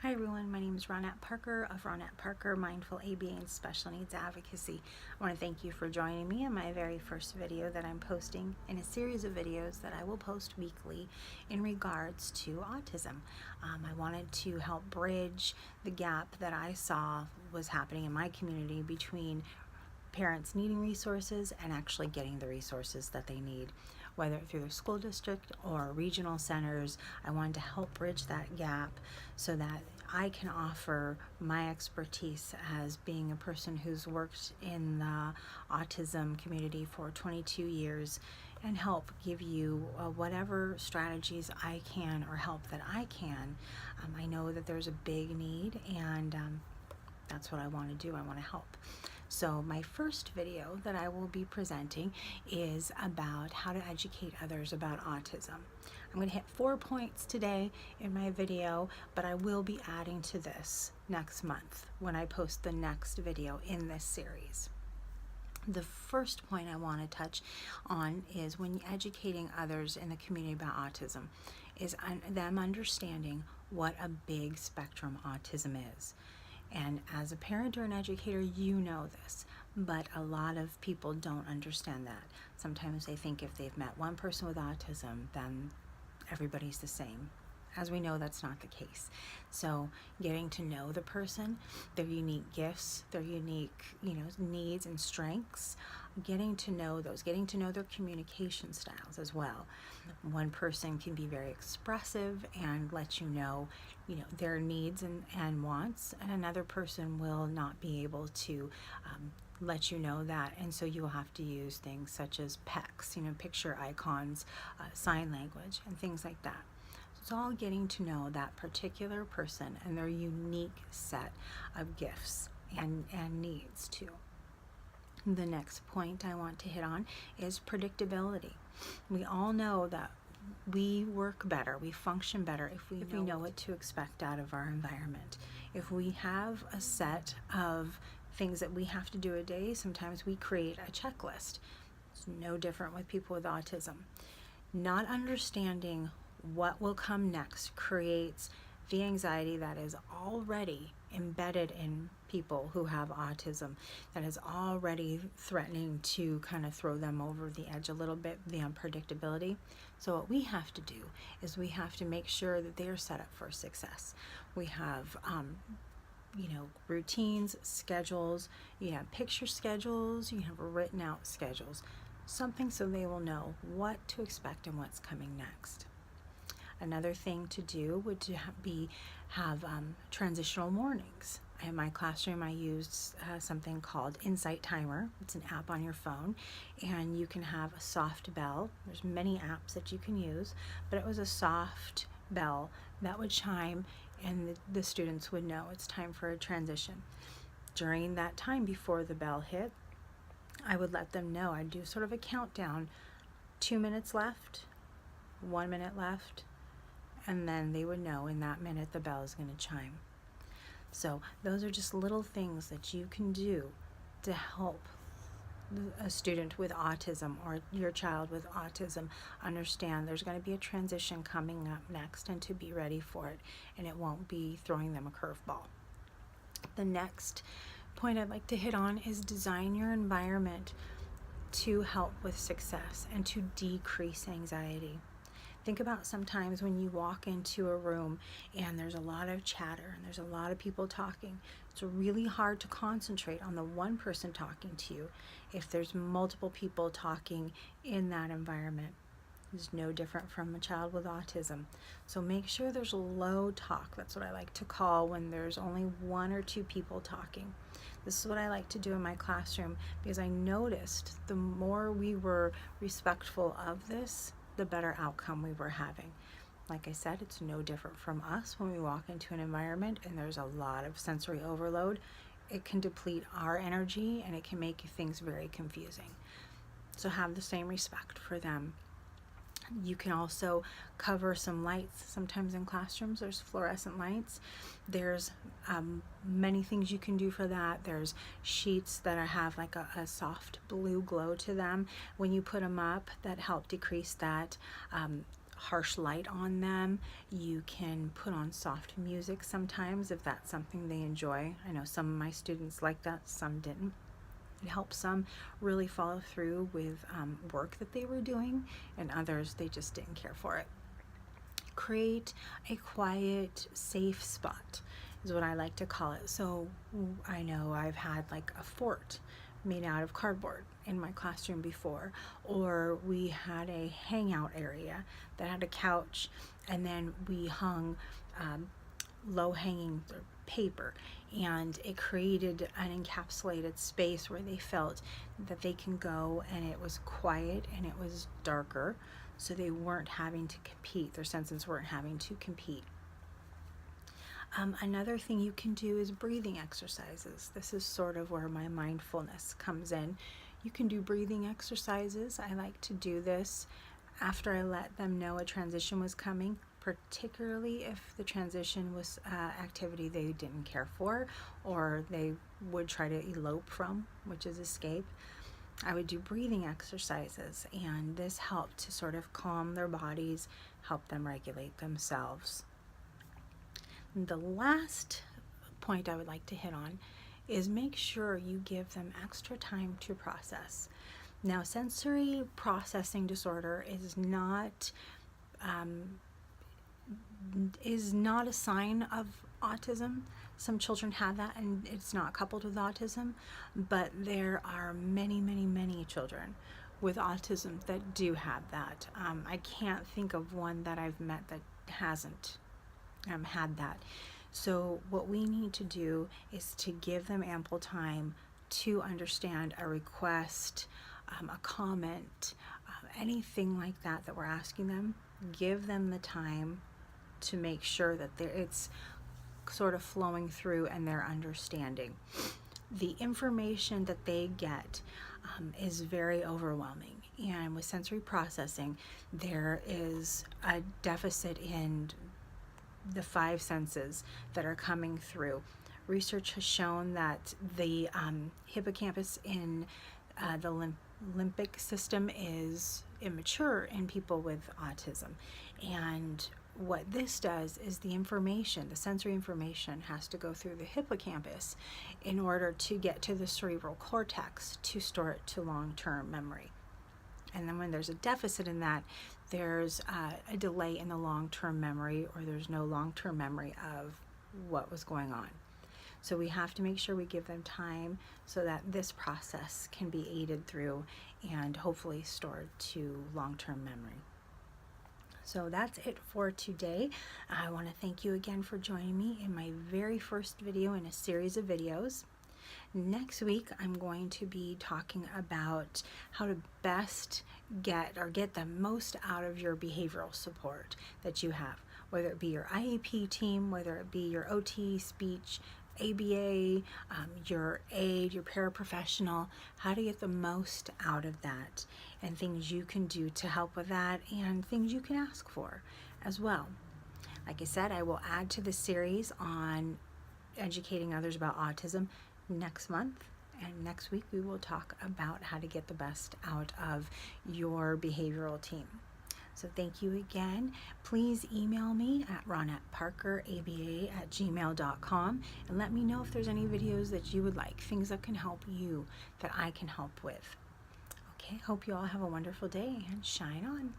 Hi everyone, my name is Ronette Parker of Ronette Parker Mindful ABA and Special Needs Advocacy. I want to thank you for joining me in my very first video that I'm posting in a series of videos that I will post weekly in regards to autism. I wanted to help bridge the gap that I saw was happening in my community between parents needing resources and actually getting the resources that they need, whether through the school district or regional centers. I wanted to help bridge that gap so that I can offer my expertise as being a person who's worked in the autism community for 22 years and help give you whatever strategies I can or help that I can. I know that there's a big need, and that's what I want to do. I want to help. So my first video that I will be presenting is about how to educate others about autism. I'm going to hit 4 points today in my video, but I will be adding to this next month when I post the next video in this series. The first point I want to touch on is when educating others in the community about autism is them understanding what a big spectrum autism is. And as a parent or an educator, you know this, but a lot of people don't understand that. Sometimes they think if they've met one person with autism, then everybody's the same. As we know, that's not the case. So getting to know the person, their unique gifts, their unique, needs and strengths, getting to know those, getting to know their communication styles as well. One person can be very expressive and let you know, their needs and wants, and another person will not be able to let you know that, and so you'll have to use things such as PECs, picture icons, sign language, and things like that. It's all getting to know that particular person and their unique set of gifts and needs too. The next point I want to hit on is predictability. We all know that we work better, we function better if we know what to expect out of our environment. If we have a set of things that we have to do a day, sometimes we create a checklist. It's no different with people with autism. Not understanding what will come next creates the anxiety that is already embedded in people who have autism, that is already threatening to kind of throw them over the edge a little bit, the unpredictability. So what we have to do is we have to make sure that they are set up for success. We have routines, schedules, you have picture schedules, you have written out schedules, something so they will know what to expect and what's coming next. Another thing to do would be have transitional mornings. In my classroom, I used something called Insight Timer. It's an app on your phone, and you can have a soft bell. There's many apps that you can use, but it was a soft bell that would chime, and the students would know it's time for a transition. During that time before the bell hit, I would let them know. I'd do sort of a countdown, 2 minutes left, 1 minute left, and then they would know in that minute the bell is going to chime. So those are just little things that you can do to help a student with autism or your child with autism understand there's going to be a transition coming up next, and to be ready for it, and it won't be throwing them a curveball. The next point I'd like to hit on is design your environment to help with success and to decrease anxiety. Think about sometimes when you walk into a room and there's a lot of chatter and there's a lot of people talking. It's really hard to concentrate on the one person talking to you if there's multiple people talking in that environment. It's no different from a child with autism. So make sure there's low talk. That's what I like to call when there's only 1 or 2 people talking. This is what I like to do in my classroom, because I noticed the more we were respectful of this, the better outcome we were having. Like I said, it's no different from us when we walk into an environment and there's a lot of sensory overload. It can deplete our energy and it can make things very confusing. So have the same respect for them. You can also cover some lights. Sometimes in classrooms there's fluorescent lights. There's many things you can do for that. There's sheets that have like a soft blue glow to them when you put them up that help decrease that harsh light on them. You can put on soft music sometimes if that's something they enjoy. I know some of my students like that, some didn't. It helps some really follow through with work that they were doing, and others, they just didn't care for it. Create a quiet, safe spot is what I like to call it. So I know I've had like a fort made out of cardboard in my classroom before, or we had a hangout area that had a couch, and then we hung low-hanging paper, and it created an encapsulated space where they felt that they can go, and it was quiet and it was darker, so they weren't having to compete. Their senses weren't having to compete. Another thing you can do is breathing exercises. This is sort of where my mindfulness comes in. You can do breathing exercises. I like to do this after I let them know a transition was coming, particularly if the transition was activity they didn't care for or they would try to elope from, which is escape. I would do breathing exercises, and this helped to sort of calm their bodies, help them regulate themselves. The last point I would like to hit on is make sure you give them extra time to process. Now, sensory processing disorder is not a sign of autism. Some children have that, and it's not coupled with autism, but there are many, many, many children with autism that do have that. I can't think of one that I've met that hasn't had that. So what we need to do is to give them ample time to understand a request, a comment, anything like that that we're asking them. Give them the time to make sure that it's sort of flowing through and they're understanding. The information that they get is very overwhelming, and with sensory processing there is a deficit in the 5 senses that are coming through. Research has shown that the hippocampus in the limbic system is immature in people with autism, and what this does is the sensory information has to go through the hippocampus in order to get to the cerebral cortex to store it to long-term memory. And then when there's a deficit in that, there's a delay in the long-term memory, or there's no long-term memory of what was going on. So we have to make sure we give them time so that this process can be aided through and hopefully stored to long-term memory. So that's it for today. I want to thank you again for joining me in my very first video in a series of videos. Next week, I'm going to be talking about how to best get the most out of your behavioral support that you have, whether it be your IEP team, whether it be your OT, speech, ABA, your aide, your paraprofessional, how to get the most out of that, and things you can do to help with that, and things you can ask for as well. Like I said, I will add to the series on educating others about autism next month, and next week we will talk about how to get the best out of your behavioral team. So thank you again. Please email me at ronetteparkeraba@gmail.com and let me know if there's any videos that you would like, things that can help you, that I can help with. Okay, hope you all have a wonderful day and shine on.